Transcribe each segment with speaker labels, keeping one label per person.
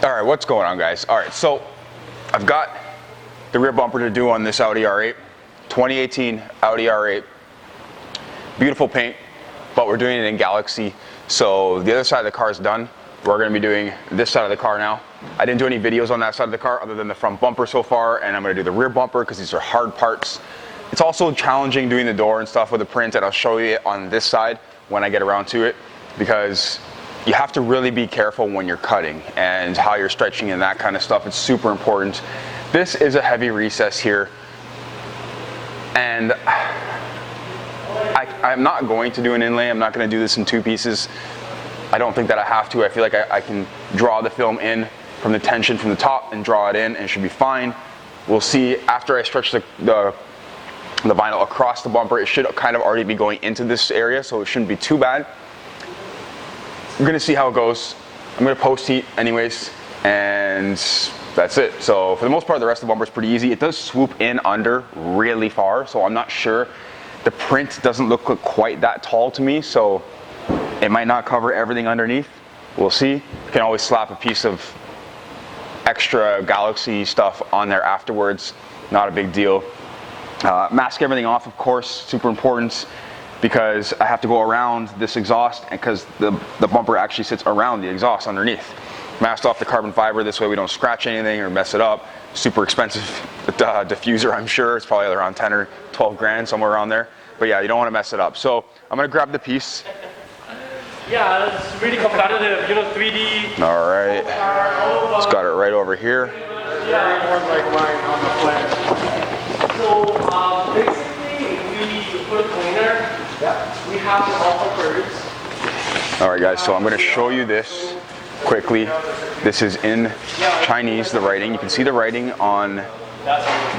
Speaker 1: All right, what's going on, guys? All right, so I've got the rear bumper to do on this Audi R8, 2018 Audi R8. Beautiful paint, but we're doing it in Galaxy. So the other side of the car is done. We're going to be doing this side of the car now. I didn't do any videos on that side of the car other than the front bumper so far, and I'm going to do the rear bumper because these are hard parts. It's also challenging doing the door and stuff with the print, and I'll show you it on this side when I get around to it, because you have to really be careful when you're cutting and how you're stretching and that kind of stuff. It's super important. This is a heavy recess here, and I'm not going to do an inlay. I'm not going to do this in two pieces. I don't think that I have to. I feel like I can draw the film in from the tension from the top and draw it in, and it should be fine. We'll see after I stretch the vinyl across the bumper. It should kind of already be going into this area, so it shouldn't be too bad. We're gonna see how it goes. I'm gonna post heat anyways, and that's it. So for the most part, the rest of the bumper is pretty easy. It does swoop in under really far, so I'm not sure. The print doesn't look quite that tall to me, so it might not cover everything underneath. We'll see. You can always slap a piece of extra Galaxy stuff on there afterwards. Not a big deal. Mask everything off, of course, super important, because I have to go around this exhaust, and because the bumper actually sits around the exhaust underneath. Masked off the carbon fiber, this way we don't scratch anything or mess it up. Super expensive diffuser, I'm sure. It's probably around 10 or 12 grand, somewhere around there. But yeah, you don't want to mess it up. So I'm gonna grab the piece.
Speaker 2: Yeah, it's really competitive, 3D.
Speaker 1: All right, it's got it right over here.
Speaker 2: Yeah, more like mine on the plan. So basically, we put a cleaner. Yeah. We have the alpha curves.
Speaker 1: All right, guys, so I'm gonna show you this quickly. This is in Chinese, the writing. You can see the writing on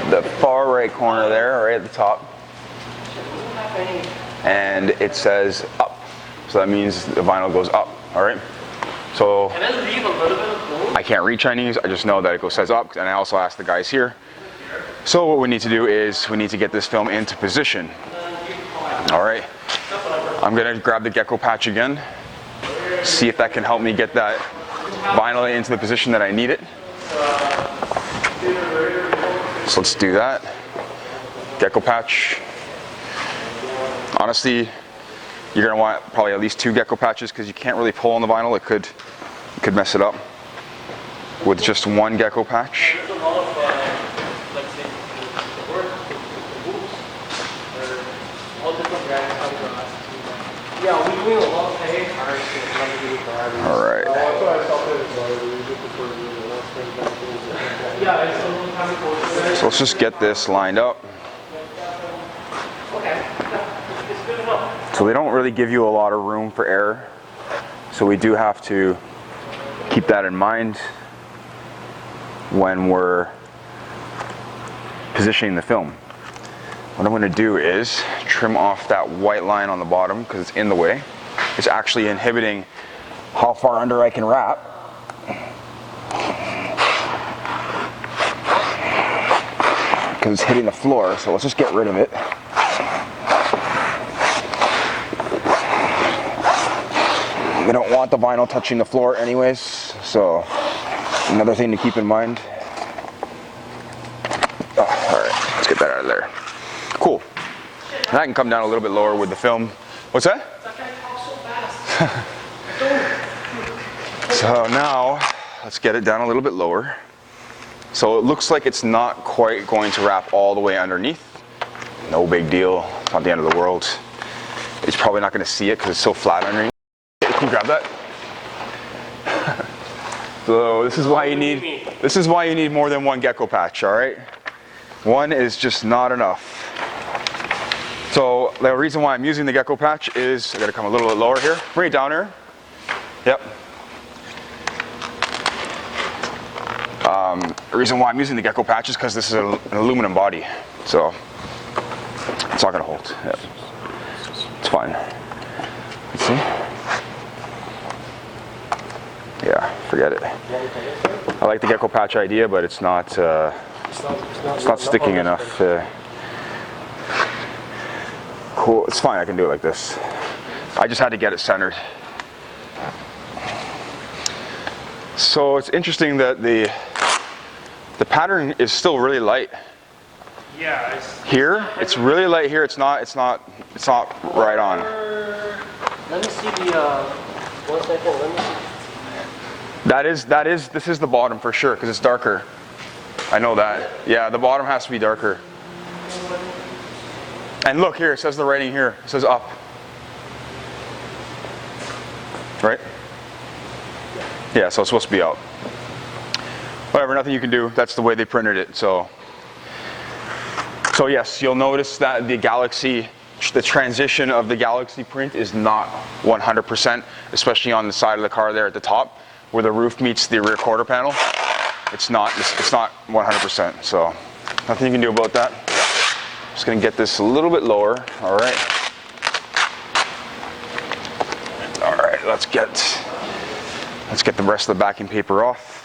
Speaker 1: the far right corner there, right at the top. And it says up. So that means the vinyl goes up, all right? So I can't read Chinese, I just know that it says up, and I also asked the guys here. So what we need to do is we need to get this film into position. All right, I'm gonna grab the gecko patch again, see if that can help me get that vinyl into the position that I need it. So let's do that. Gecko patch. Honestly, you're gonna want probably at least 2 gecko patches because you can't really pull on the vinyl. It could mess it up. With just 1 gecko patch. All right. So let's just get this lined up. So they don't really give you a lot of room for error. So we do have to keep that in mind when we're positioning the film. What I'm going to do is trim off that white line on the bottom because it's in the way. It's actually inhibiting how far under I can wrap. Because it's hitting the floor, so let's just get rid of it. We don't want the vinyl touching the floor anyways, so another thing to keep in mind. Oh, all right, let's get that out of there. Cool. And that can come down a little bit lower with the film. What's that? So now, let's get it down a little bit lower. So it looks like it's not quite going to wrap all the way underneath. No big deal, it's not the end of the world. It's probably not going to see it because it's so flat underneath. Can you grab that? So this is why you need more than 1 gecko patch, all right? 1 is just not enough. So the reason why I'm using the gecko patch is I got to come a little bit lower here. Bring it down here. Yep. The reason why I'm using the gecko patch is because this is an aluminum body, so it's not going to hold. Yep. It's fine. Let's see. Yeah, forget it. I like the gecko patch idea, but it's not sticking enough. Cool, it's fine, I can do it like this. I just had to get it centered. So it's interesting that the pattern is still really light.
Speaker 2: Yeah.
Speaker 1: Here, it's really light here. It's not right on.
Speaker 3: Let me see the, 1 second, let me see.
Speaker 1: This is the bottom for sure, because it's darker. I know that. Yeah, the bottom has to be darker. And look here, it says the writing here. It says up. Right? Yeah, so it's supposed to be up. Whatever, nothing you can do. That's the way they printed it. So yes, you'll notice that the transition of the Galaxy print is not 100%, especially on the side of the car there at the top, where the roof meets the rear quarter panel. It's not 100%. So nothing you can do about that. Just gonna get this a little bit lower. All right. All right. Let's get the rest of the backing paper off.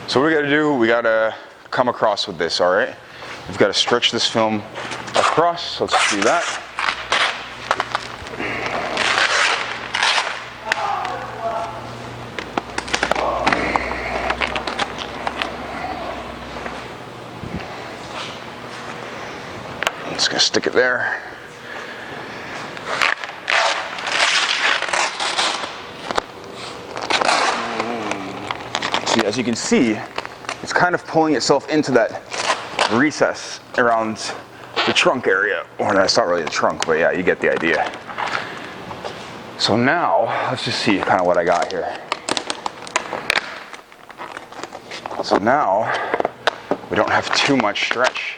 Speaker 1: So what we gotta do, we gotta come across with this, all right? We've gotta stretch this film across, so let's do that. I'm just gonna stick it there. As you can see, it's kind of pulling itself into that recess around the trunk area. Or that's not really the trunk, but yeah, you get the idea. So now, let's just see kind of what I got here. So now, we don't have too much stretch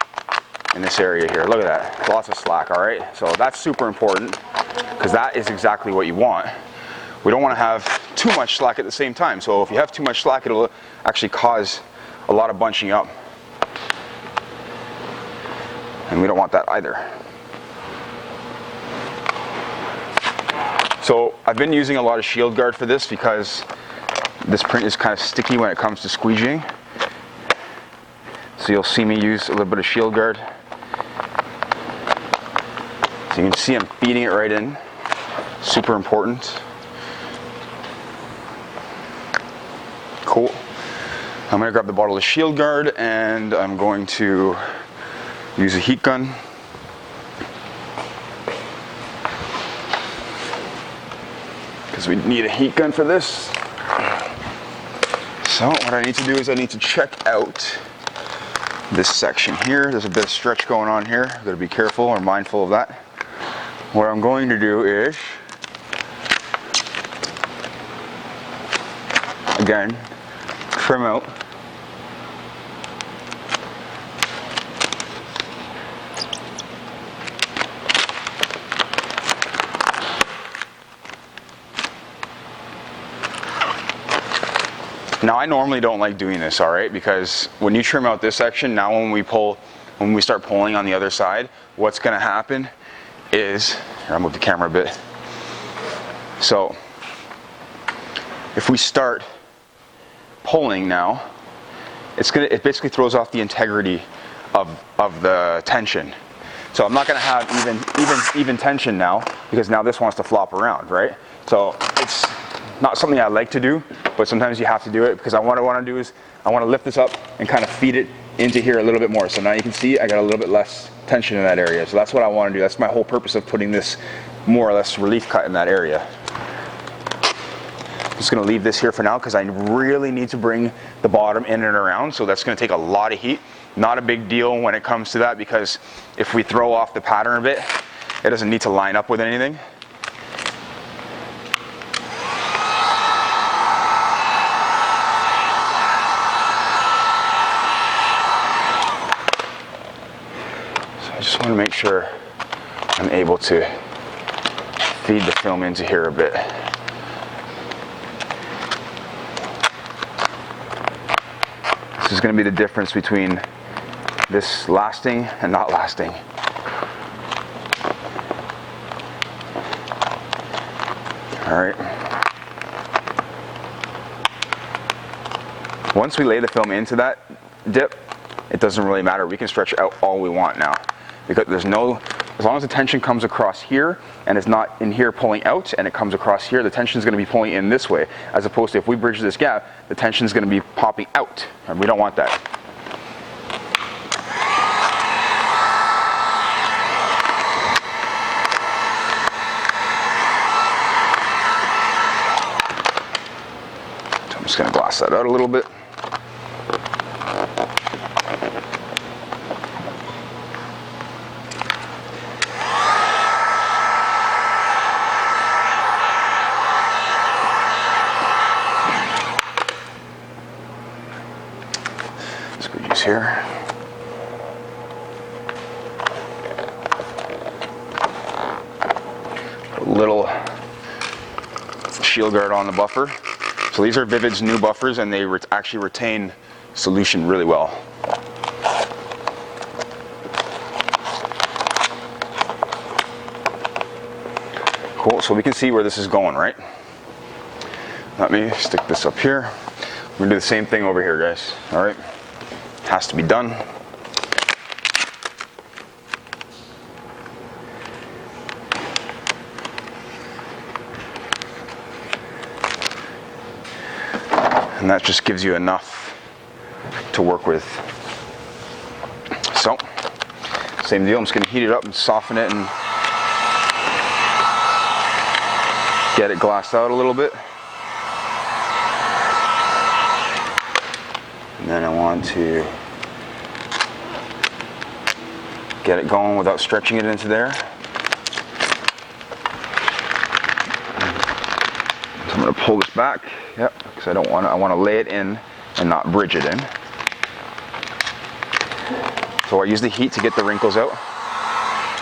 Speaker 1: in this area here. Look at that, lots of slack, all right? So that's super important, because that is exactly what you want. We don't want to have too much slack at the same time. So if you have too much slack, it'll actually cause a lot of bunching up. And we don't want that either. So I've been using a lot of shield guard for this because this print is kind of sticky when it comes to squeegeeing. So you'll see me use a little bit of shield guard. So you can see I'm feeding it right in. Super important. Cool. I'm going to grab the bottle of shield guard and I'm going to use a heat gun. Because we need a heat gun for this. So what I need to do is I need to check out this section here. There's a bit of stretch going on here. I've got to be careful or mindful of that. What I'm going to do is, again, trim out. Now I normally don't like doing this, all right, because when you trim out this section, now when we start pulling on the other side, what's gonna happen is, here, I'll move the camera a bit. So if we start pulling now, it basically throws off the integrity of the tension. So I'm not going to have even tension now, because now this wants to flop around, right? So it's not something I like to do, but sometimes you have to do it, because what I want to do is I want to lift this up and kind of feed it into here a little bit more. So now you can see I got a little bit less tension in that area. So that's what I want to do. That's my whole purpose of putting this more or less relief cut in that area. I'm just going to leave this here for now because I really need to bring the bottom in and around. So that's going to take a lot of heat. Not a big deal when it comes to that, because if we throw off the pattern a bit, it doesn't need to line up with anything. So I just want to make sure I'm able to feed the film into here a bit. This is going to be the difference between this lasting and not lasting. All right. Once we lay the film into that dip, it doesn't really matter. We can stretch out all we want now, because there's no, as long as the tension comes across here and it's not in here pulling out and it comes across here, the tension is going to be pulling in this way, as opposed to if we bridge this gap, the tension is going to be popping out, and we don't want that. So I'm just going to gloss that out a little bit. Here. A little shield guard on the buffer. So these are Vivid's new buffers, and they actually retain solution really well. Cool, so we can see where this is going, right? Let me stick this up here. We're gonna do the same thing over here, guys. All right. Has to be done. And that just gives you enough to work with. So, same deal, I'm just going to heat it up and soften it and get it glassed out a little bit. And then I want to get it going without stretching it into there. So I'm going to pull this back, yep, because I want to lay it in and not bridge it in. So I use the heat to get the wrinkles out.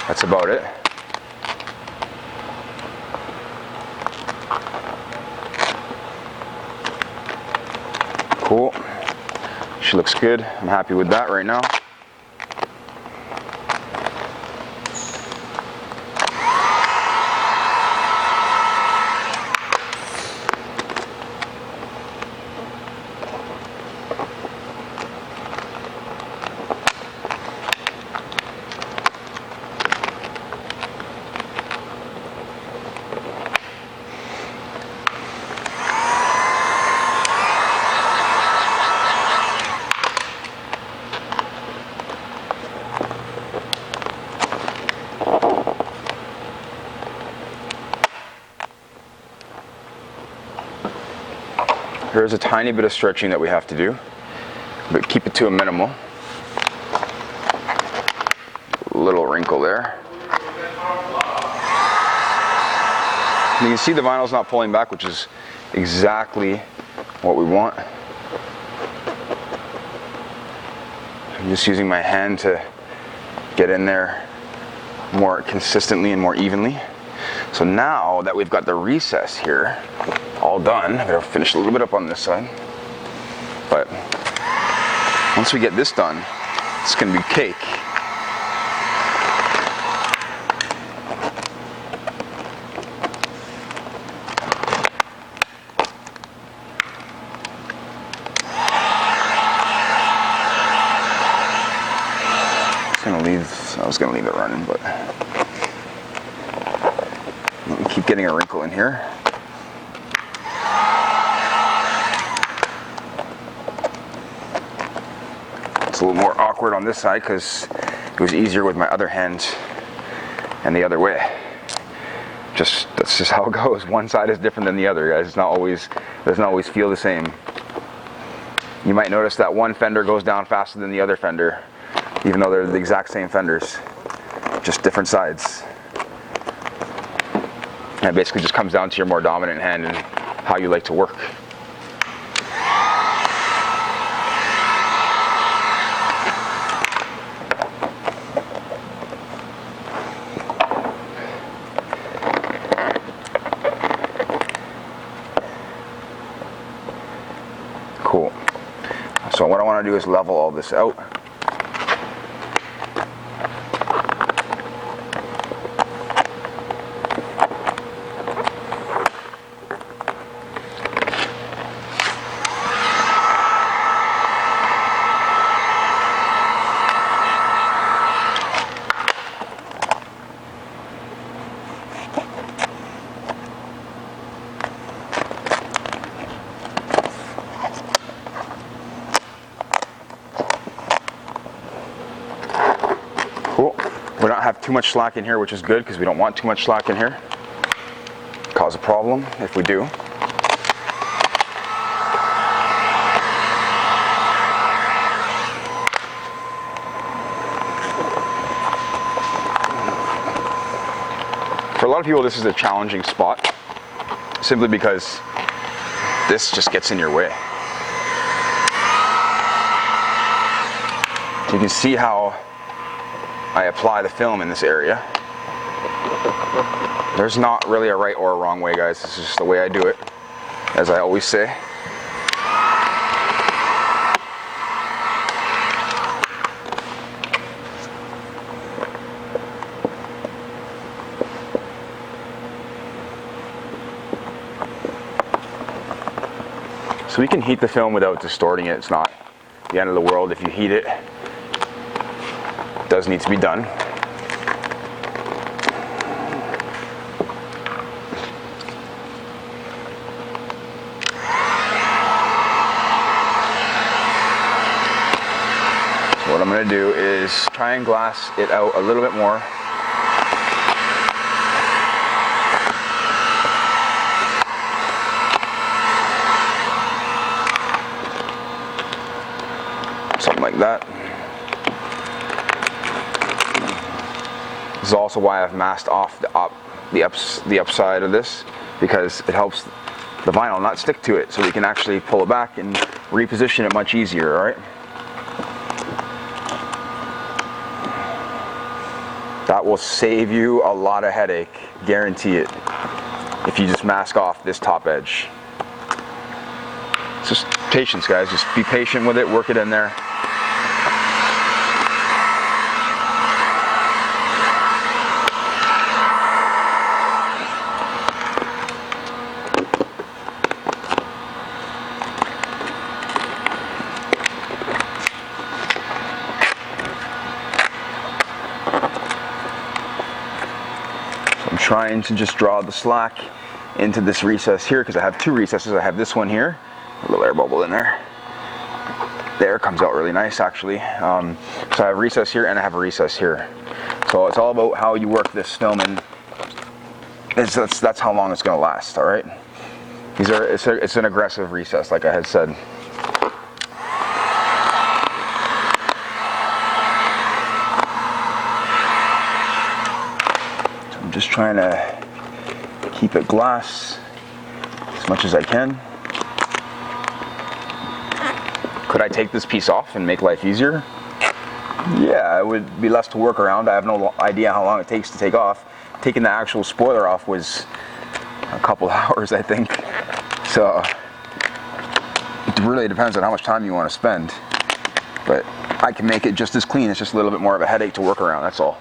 Speaker 1: That's about it. Cool. She looks good. I'm happy with that right now. There's a tiny bit of stretching that we have to do, but keep it to a minimal. Little wrinkle there. You can see the vinyl's not pulling back, which is exactly what we want. I'm just using my hand to get in there more consistently and more evenly. So now that we've got the recess here all done, I'm going to finish a little bit up on this side. But once we get this done, it's going to be cake. I was going to leave it running, but let me keep getting a wrinkle in here. It's a little more awkward on this side because it was easier with my other hand and the other way. That's just how it goes. One side is different than the other, guys. It doesn't always feel the same. You might notice that one fender goes down faster than the other fender, even though they're the exact same fenders, just different sides. And it basically just comes down to your more dominant hand and how you like to work. Cool. So what I want to do is level all this out. We don't have too much slack in here, which is good because we don't want too much slack in here. Cause a problem if we do. For a lot of people, this is a challenging spot, simply because this just gets in your way. You can see how I apply the film in this area. There's not really a right or a wrong way, guys. This is just the way I do it, as I always say. So we can heat the film without distorting it. It's not the end of the world if you heat it. It does need to be done. So what I'm going to do is try and glass it out a little bit more. Something like that. This is also why I've masked off the upside of this, because it helps the vinyl not stick to it, so we can actually pull it back and reposition it much easier, alright? That will save you a lot of headache, guarantee it, if you just mask off this top edge. It's just patience, guys. Just be patient with it, work it in there. Trying to just draw the slack into this recess here, because I have two recesses. I have this one here, a little air bubble in there. The air comes out really nice, actually. So I have a recess here and I have a recess here. So it's all about how you work this film, and that's how long it's going to last. All right. It's an aggressive recess, like I had said. Just trying to keep it glass as much as I can. Could I take this piece off and make life easier? Yeah, it would be less to work around. I have no idea how long it takes to take off. Taking the actual spoiler off was a couple hours, I think. So it really depends on how much time you want to spend. But I can make it just as clean. It's just a little bit more of a headache to work around, that's all.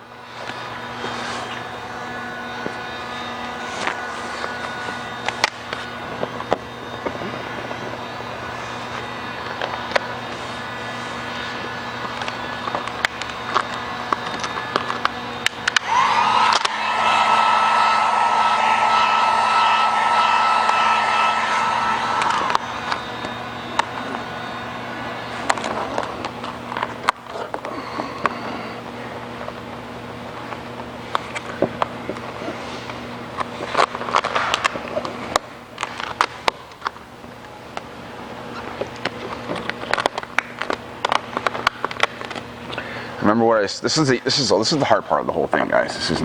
Speaker 1: Remember what this is the hard part of the whole thing, guys. The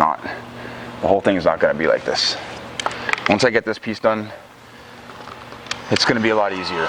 Speaker 1: whole thing is not going to be like this. Once I get this piece done, it's going to be a lot easier.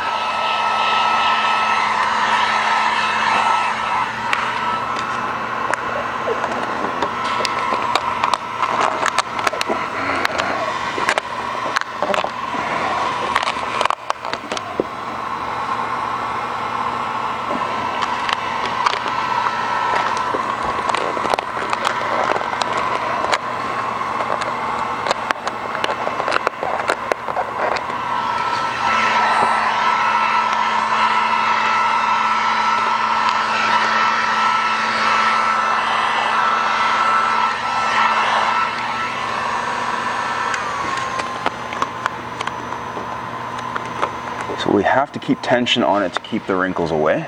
Speaker 1: So we have to keep tension on it to keep the wrinkles away.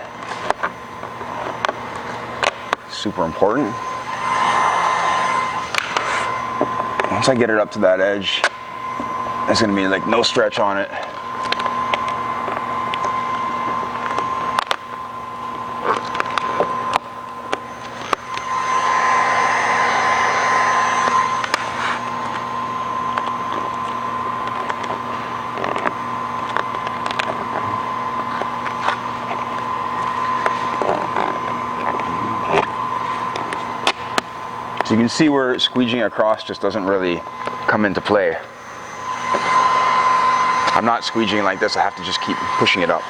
Speaker 1: Super important. Once I get it up to that edge, there's gonna be like no stretch on it. So you can see where squeegeeing across just doesn't really come into play. I'm not squeegeeing like this, I have to just keep pushing it up.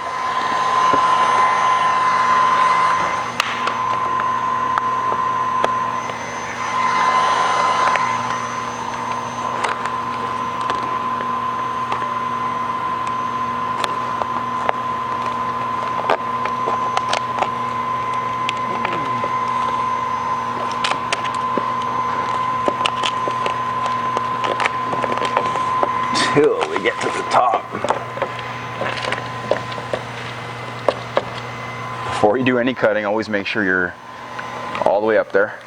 Speaker 1: Till we get to the top. Before you do any cutting, always make sure you're all the way up there.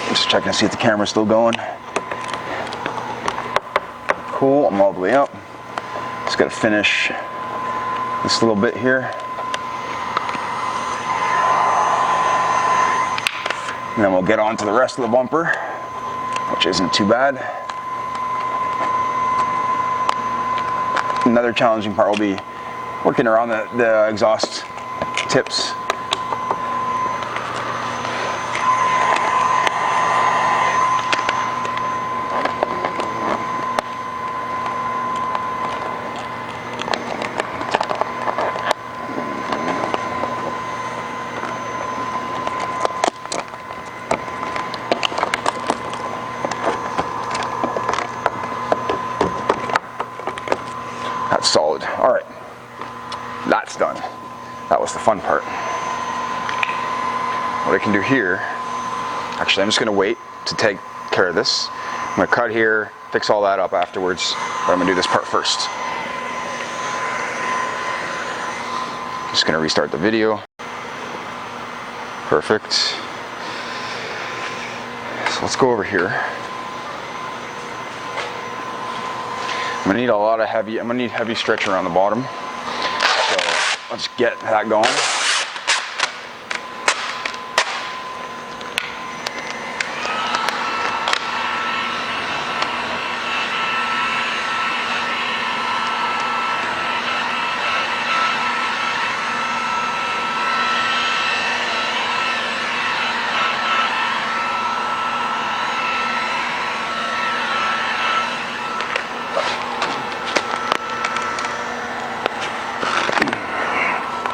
Speaker 1: Just checking to see if the camera's still going. Cool, I'm all the way up. Just gotta finish this little bit here. And then we'll get on to the rest of the bumper, which isn't too bad. Another challenging part will be working around the exhaust tips. That's solid. All right, that's done. That was the fun part. What I can do here, actually I'm just gonna wait to take care of this. I'm gonna cut here, fix all that up afterwards, but I'm gonna do this part first. Just gonna restart the video. Perfect. So let's go over here. I'm gonna need a lot of heavy, I'm gonna need heavy stretch around the bottom. So let's get that going.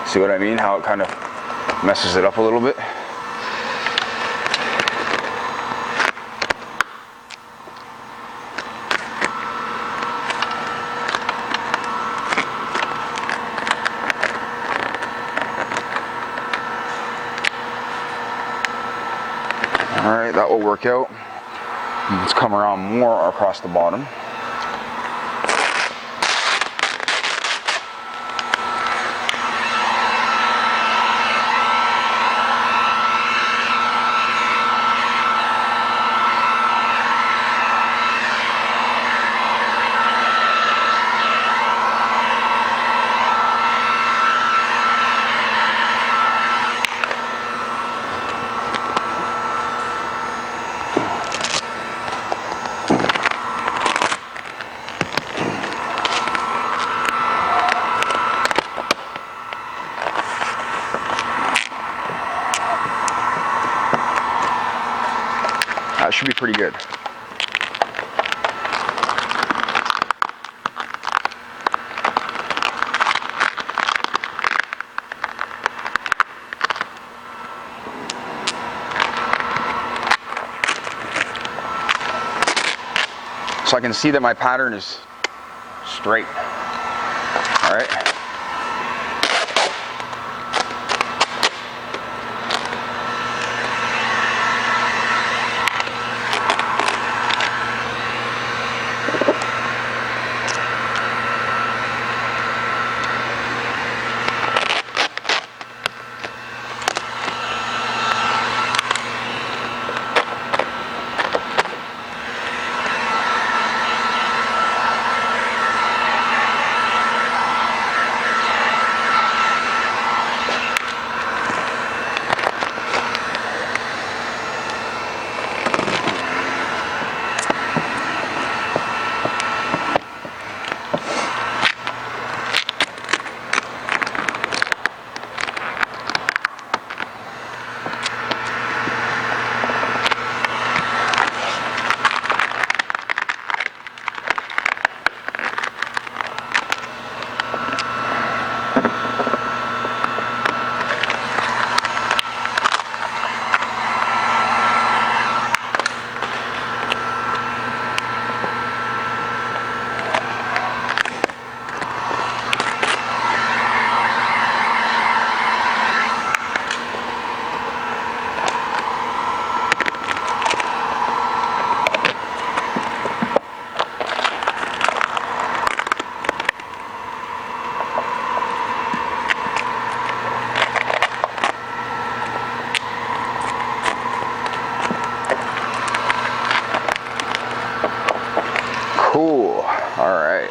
Speaker 1: See what I mean? How it kind of messes it up a little bit. All right, that will work out. Let's come around more across the bottom. should be pretty good. So I can see that my pattern is straight. All right. Cool. All right.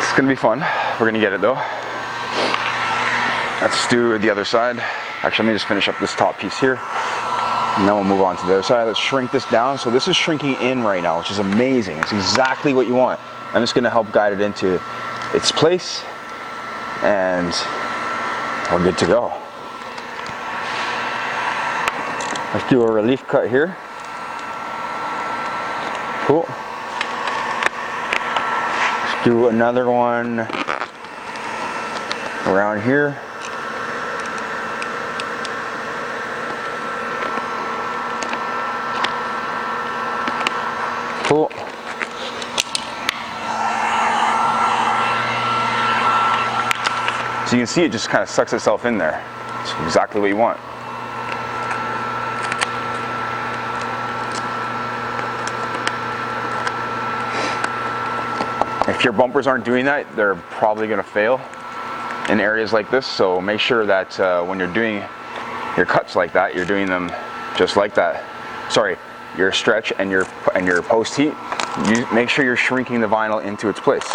Speaker 1: It's gonna be fun. We're gonna get it though. Let's do the other side. Actually, let me just finish up this top piece here, and then we'll move on to the other side. Let's shrink this down. So this is shrinking in right now, which is amazing. It's exactly what you want. I'm just gonna help guide it into its place, and we're good to go. Let's do a relief cut here. Cool. Let's do another one around here. Cool. So you can see it just kind of sucks itself in there. It's exactly what you want. If your bumpers aren't doing that, they're probably going to fail in areas like this. So make sure that when you're doing your cuts like that, you're doing them just like that. Sorry, your stretch and your post heat. You make sure you're shrinking the vinyl into its place.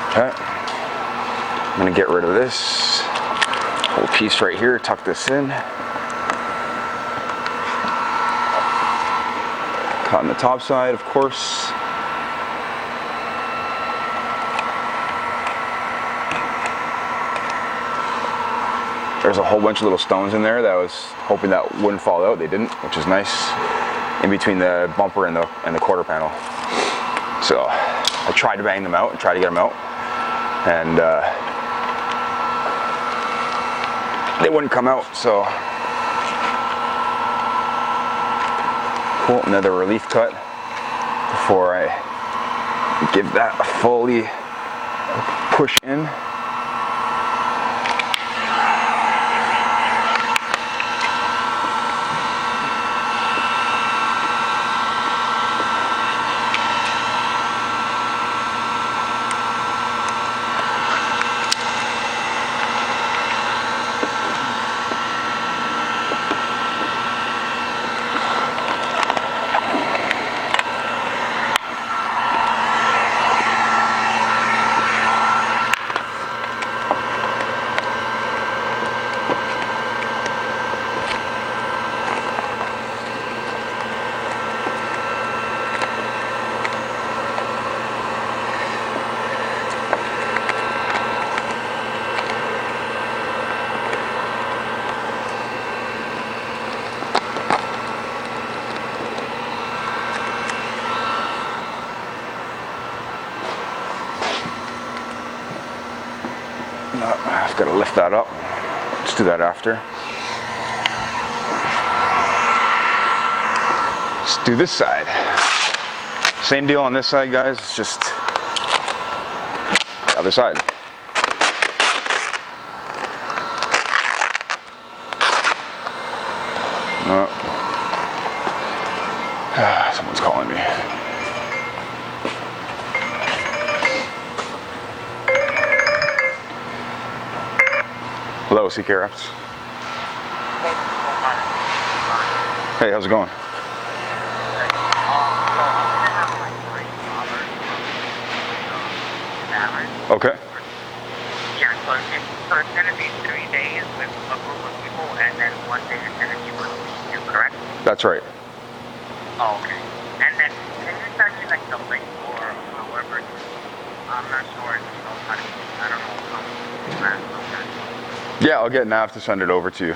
Speaker 1: Okay. I'm going to get rid of this whole piece right here. Tuck this in. Cut on the top side, of course. There's a whole bunch of little stones in there that I was hoping that wouldn't fall out. They didn't, which is nice, in between the bumper and the quarter panel. So I tried to bang them out and try to get them out, and they wouldn't come out. So cool. Another relief cut before I give that a fully push in. Just gotta lift that up. Let's do that after. Let's do this side. Same deal on this side, guys. It's just the other side. Someone's calling me. Hello, CK Reps. Hey, how's it going? Okay.
Speaker 4: Yeah, so it's going to be 3 days with a group of people, and then 1 day is going to be with you, correct?
Speaker 1: That's right.
Speaker 4: Oh, okay. And then, can you send me like the link or however? I'm not sure if you know how to, I don't know how to that.
Speaker 1: Yeah, I'll get Nav to send it over to you.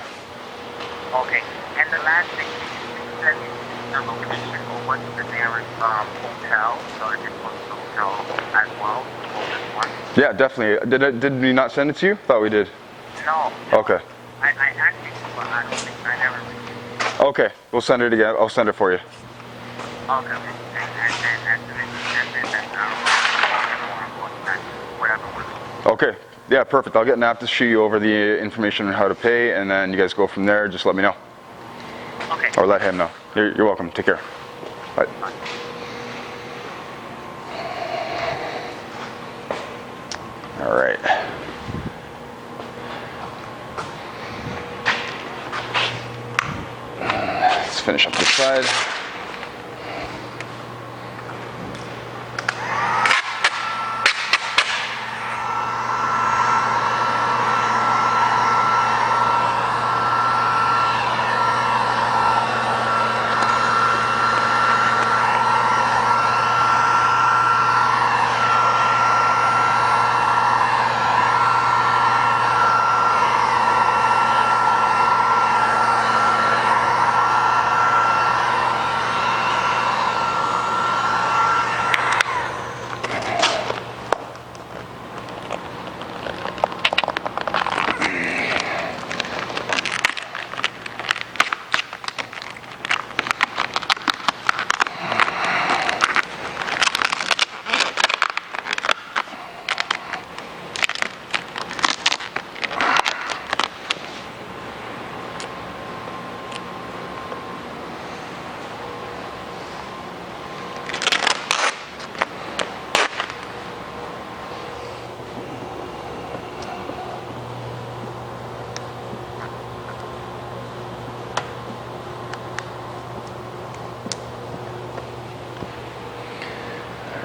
Speaker 4: Okay. And the last thing, can you send me the location or what's the nearest hotel, so I can book the hotel as well, for this one?
Speaker 1: Yeah, definitely. Did we not send it to you? Thought we did.
Speaker 4: No.
Speaker 1: Okay.
Speaker 4: I actually, but I don't think I never received it.
Speaker 1: Okay, we'll send it again. I'll send it for you.
Speaker 4: Okay. And whatever works.
Speaker 1: Okay. Yeah, perfect. I'll get Nav to shoot you over the information on how to pay, and then you guys go from there. Just let me know.
Speaker 4: Okay.
Speaker 1: Or let him know. You're welcome. Take care. Bye. All right. Let's finish up this side.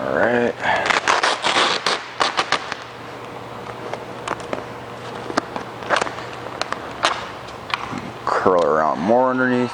Speaker 1: All right. Curl it around more underneath.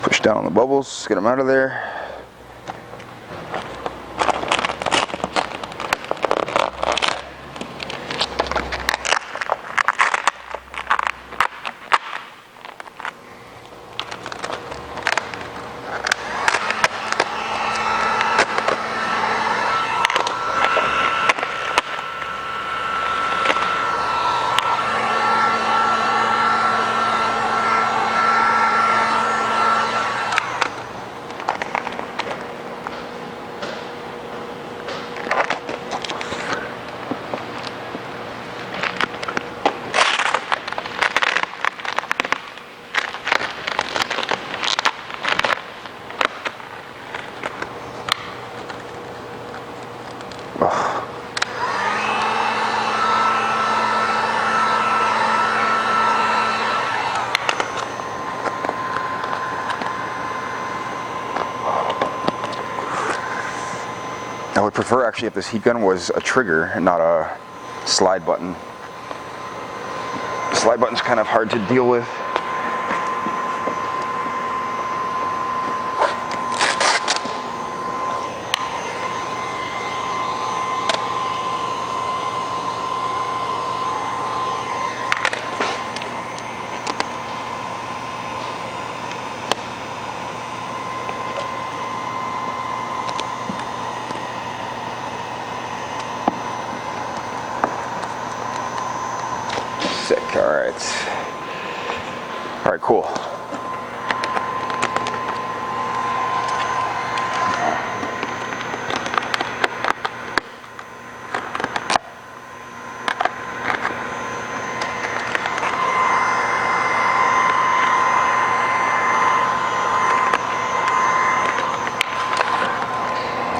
Speaker 1: Push down on the bubbles, get them out of there. prefer actually if this heat gun was a trigger and not a slide button. Slide button's kind of hard to deal with. Sick, all right, cool.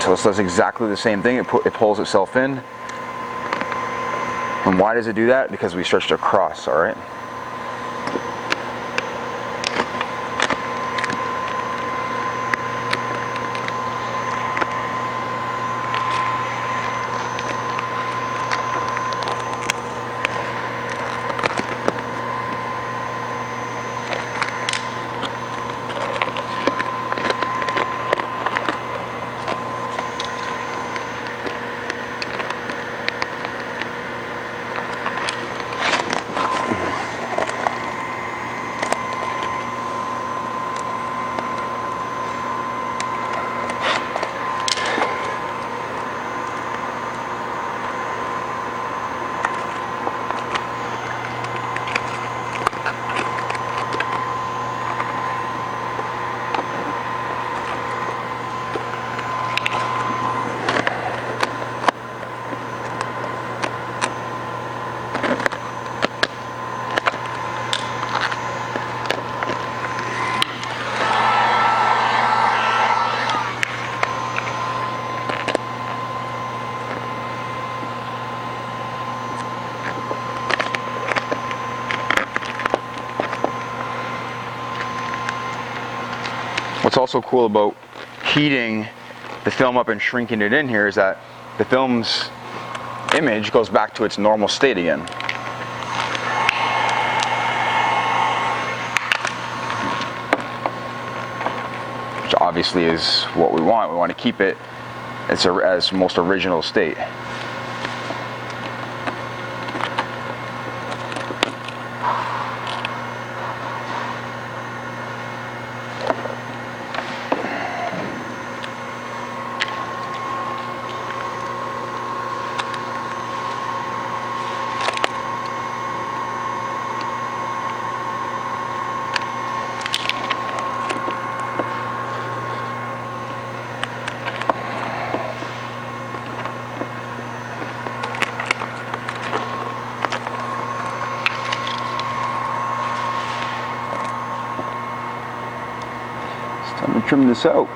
Speaker 1: So this does exactly the same thing. It pulls itself in. And why does it do that? Because we stretched across, all right? What's also cool about heating the film up and shrinking it in here is that the film's image goes back to its normal state again. Which obviously is what we want. We want to keep it as most original state. Time to trim this out.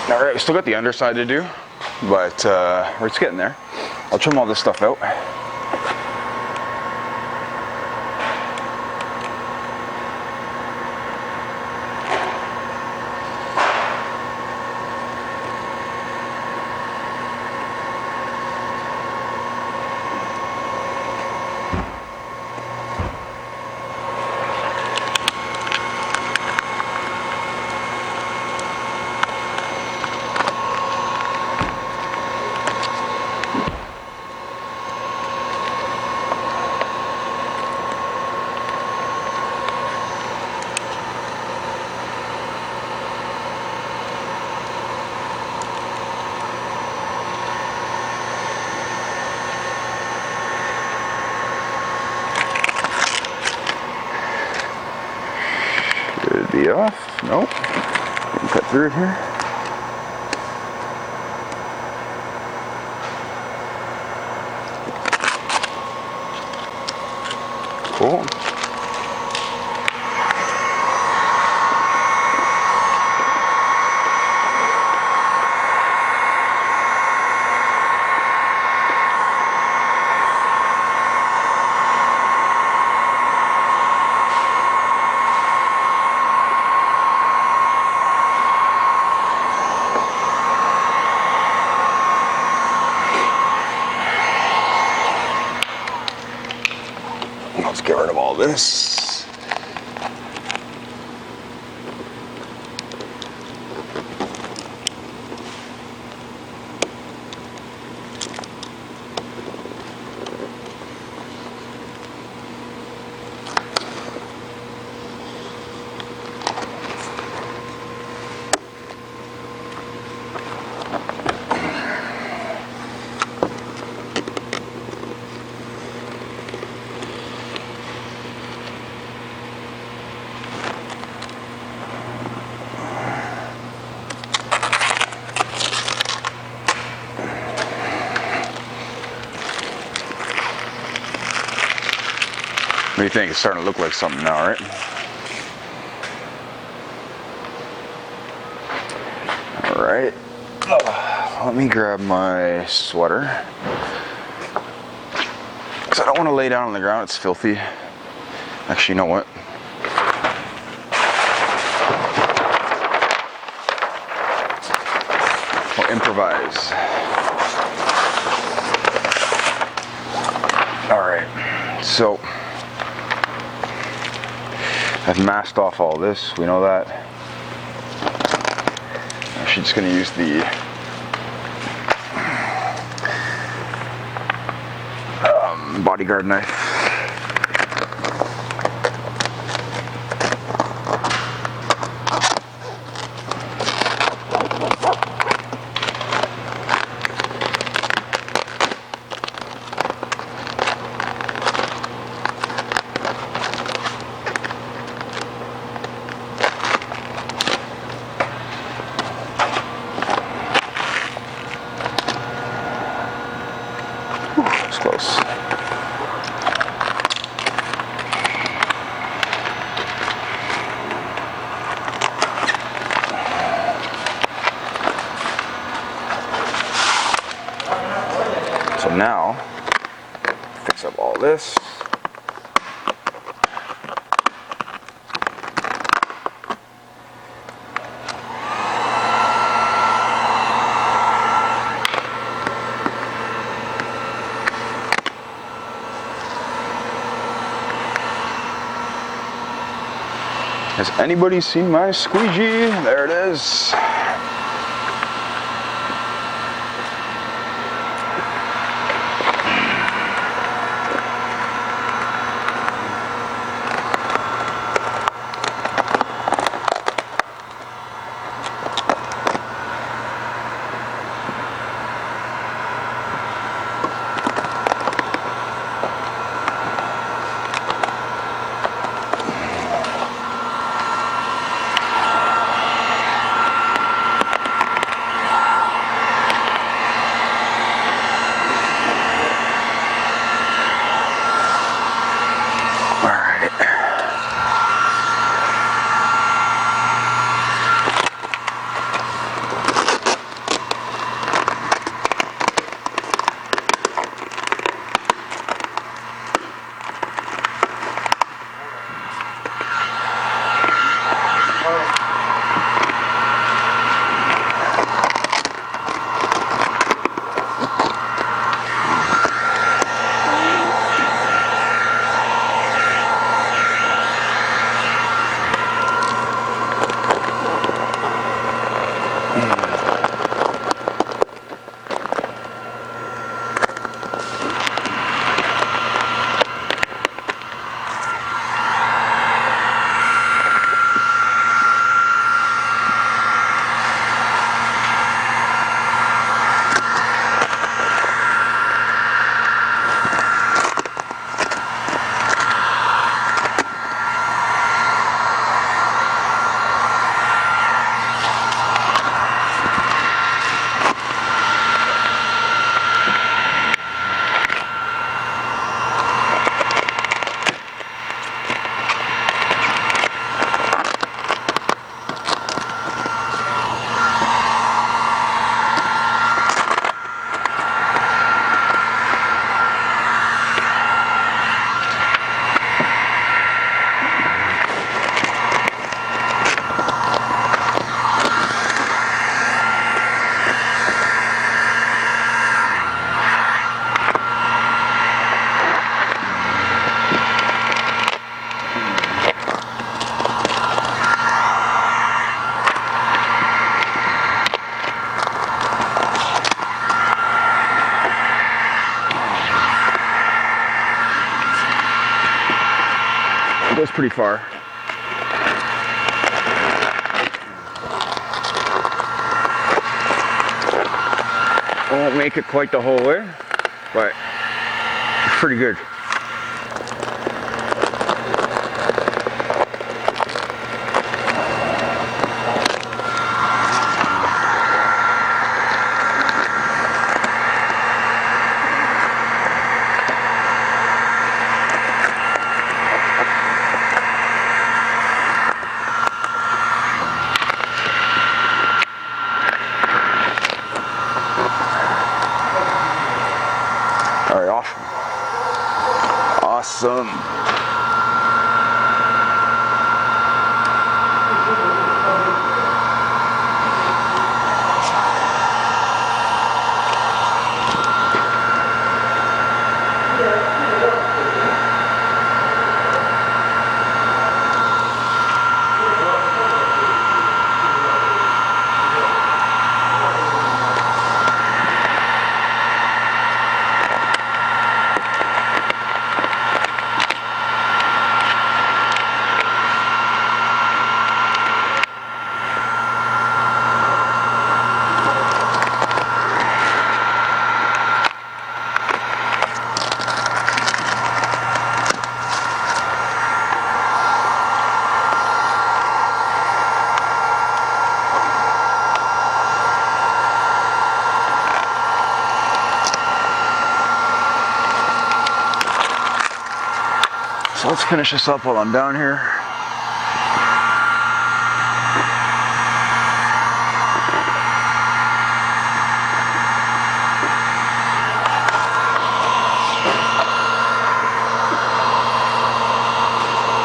Speaker 1: All right, we still got the underside to do, but we're just getting there. I'll trim all this stuff out. be off. Nope. Can cut through it here. Cool. Let's get rid of all this. What do you think? It's starting to look like something now, right? All right. Let me grab my sweater. Because I don't want to lay down on the ground. It's filthy. Actually, you know what? I'll improvise. All right. So I've masked off all this, we know that. I'm actually just going to use the bodyguard knife. It's close. So now, fix up all this. Has anybody seen my squeegee? There it is. pretty far. Won't make it quite the whole way, but it's pretty good. All right, awesome. So let's finish this up while I'm down here.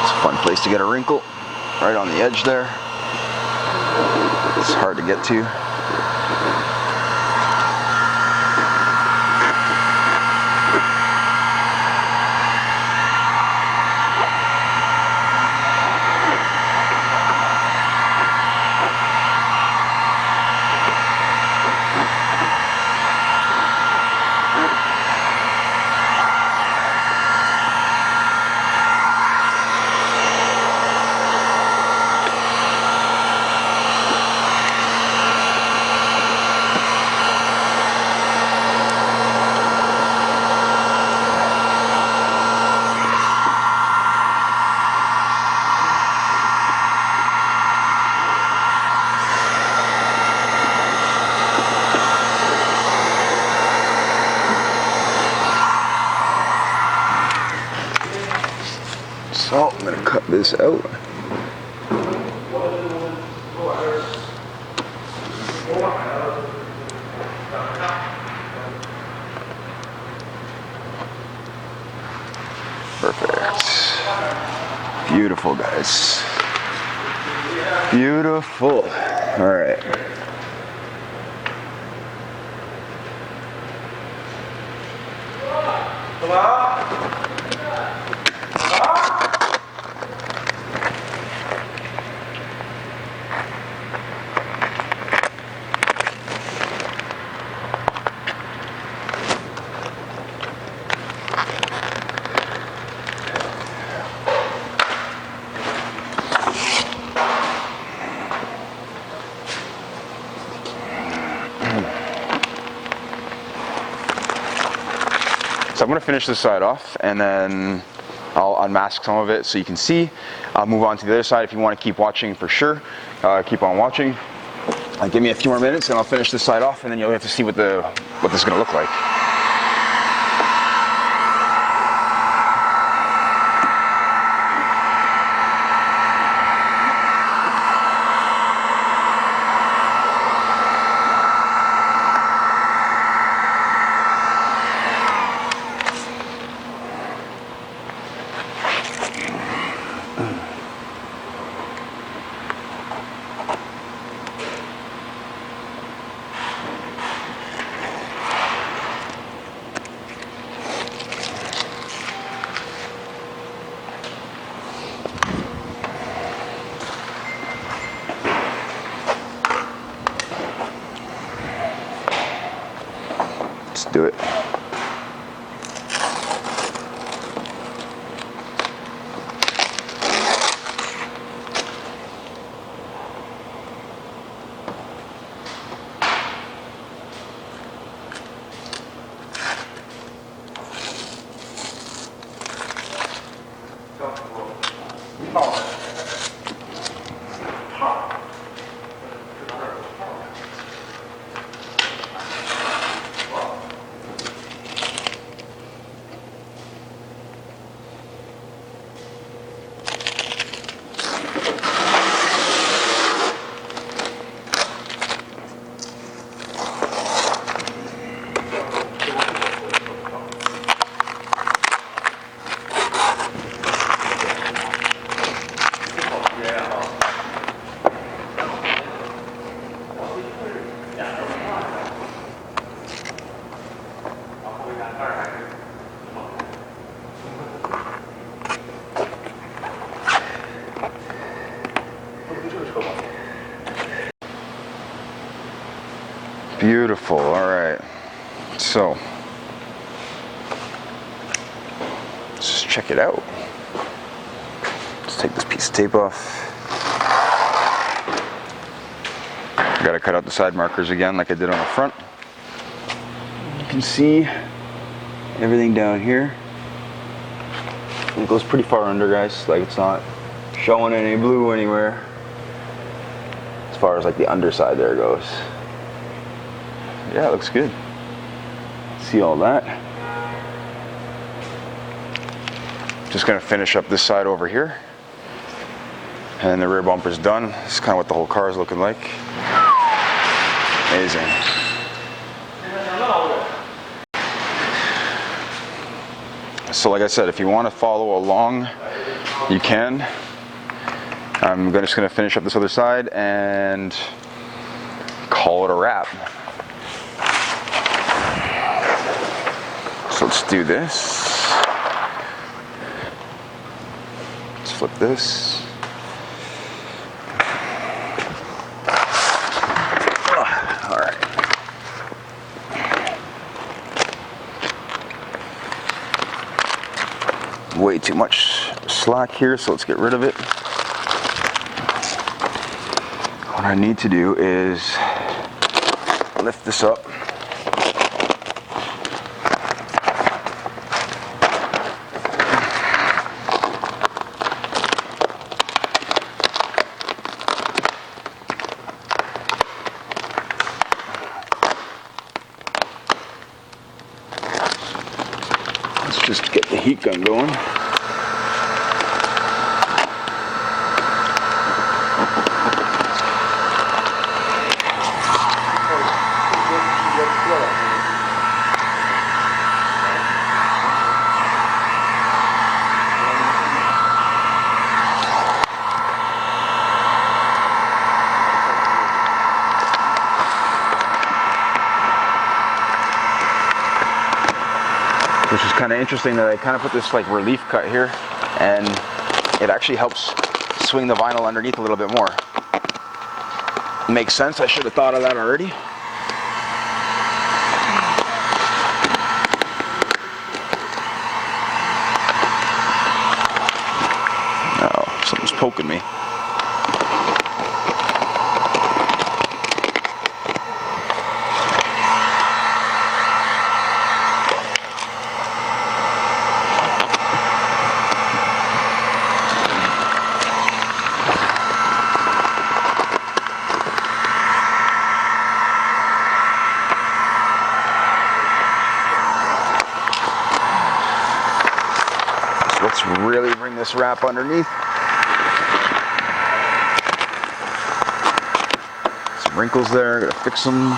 Speaker 1: It's a fun place to get a wrinkle, right on the edge there. It's hard to get to. So I'm gonna cut this out. Perfect. Beautiful, guys. Beautiful. All right. So I'm gonna finish this side off and then I'll unmask some of it so you can see. I'll move on to the other side if you want to keep watching for sure. Keep on watching. Give me a few more minutes and I'll finish this side off and then you'll have to see what this is gonna look like. Let's do it. Beautiful. All right. So let's just check it out. Let's take this piece of tape off. I gotta cut out the side markers again like I did on the front. You can see everything down here. It goes pretty far under, guys. Like, it's not showing any blue anywhere as far as like the underside there goes. Yeah, it looks good. See all that. Just gonna finish up this side over here. And then the rear bumper's done. This is kind of what the whole car is looking like. Amazing. So like I said, if you want to follow along, you can. I'm just gonna finish up this other side and call it a wrap. So let's do this. Let's flip this. All right. Way too much slack here, so let's get rid of it. What I need to do is lift this up. Let's just get the heat gun going. Which is kind of interesting that I kind of put this like relief cut here, and it actually helps swing the vinyl underneath a little bit more. Makes sense. I should have thought of that already. Oh, something's poking me. Let's really bring this wrap underneath. Some wrinkles there, gotta fix them.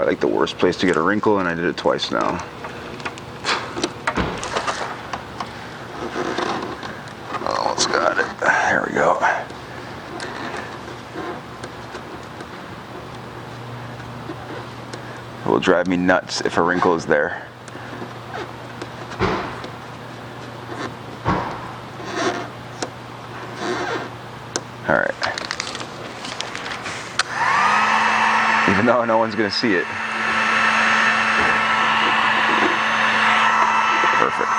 Speaker 1: like the worst place to get a wrinkle, and I did it twice now. Almost got it. There we go. It will drive me nuts if a wrinkle is there. All right. Even though no one's gonna see it. Perfect.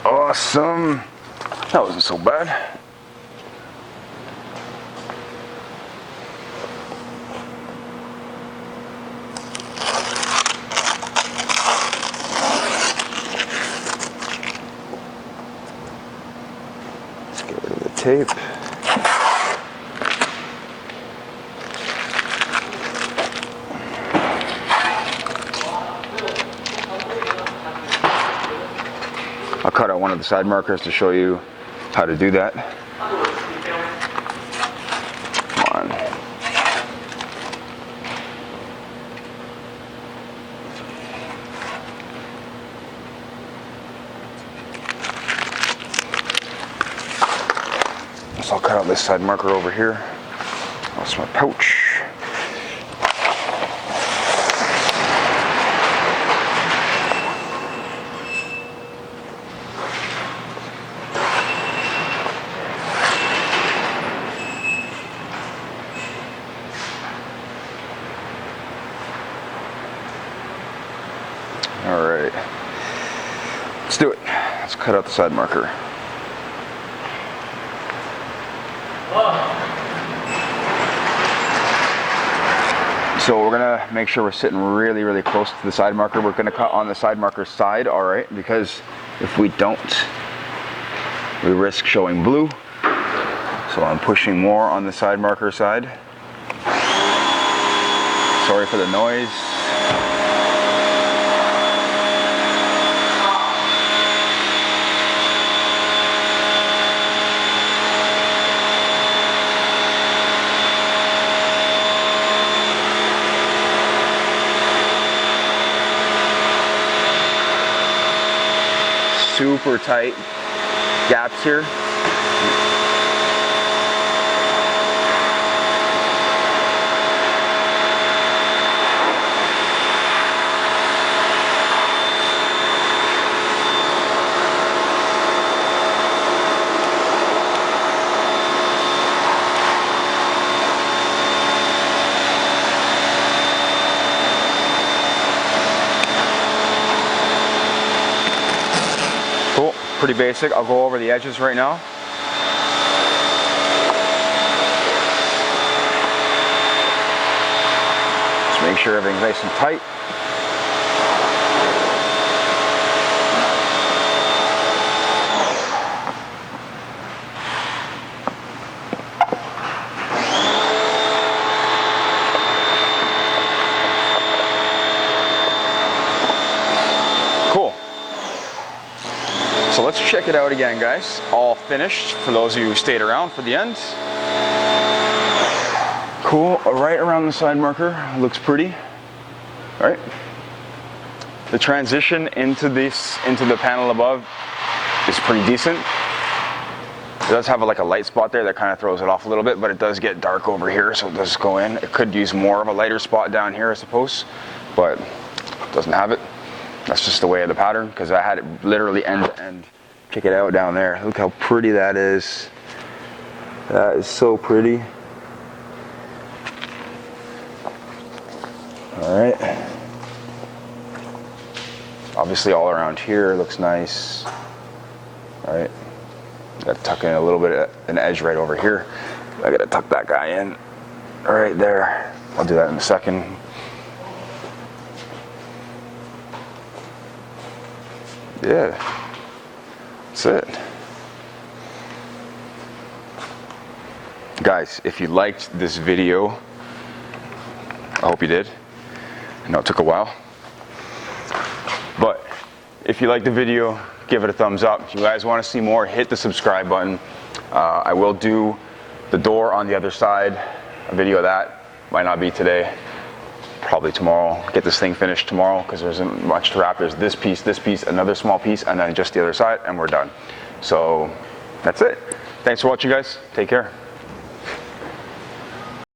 Speaker 1: Awesome. That wasn't so bad. Let's get rid of the tape. I'll cut out one of the side markers to show you how to do that. Come on. So I'll cut out this side marker over here. That's my pouch. All right, let's do it. Let's cut out the side marker. So we're gonna make sure we're sitting really, really close to the side marker. We're gonna cut on the side marker side, all right? Because if we don't, we risk showing blue. So I'm pushing more on the side marker side. Sorry for the noise. Super tight gaps here. Cool, pretty basic. I'll go over the edges right now. Just make sure everything's nice and tight. Cool. So let's check it out again, guys. All finished for those of you who stayed around for the end. Cool, right around the side marker, looks pretty. All right. The transition into the panel above is pretty decent. It does have like a light spot there that kind of throws it off a little bit, but it does get dark over here, so it does go in. It could use more of a lighter spot down here, I suppose, but it doesn't have it. That's just the way of the pattern, because I had it literally end to end. Check it out down there. Look how pretty that is. That is so pretty. All right. Obviously all around here looks nice. All right. Got to tuck in a little bit of an edge right over here. I got to tuck that guy in right there. I'll do that in a second. Yeah, that's it. Guys, if you liked this video, I hope you did. I know it took a while. But if you liked the video, give it a thumbs up. If you guys want to see more, hit the subscribe button. I will do the door on the other side, a video of that. Might not be today, probably tomorrow. Get this thing finished tomorrow because there isn't much to wrap. There's this piece, another small piece, and then just the other side, and we're done. So that's it. Thanks for watching, guys. Take care.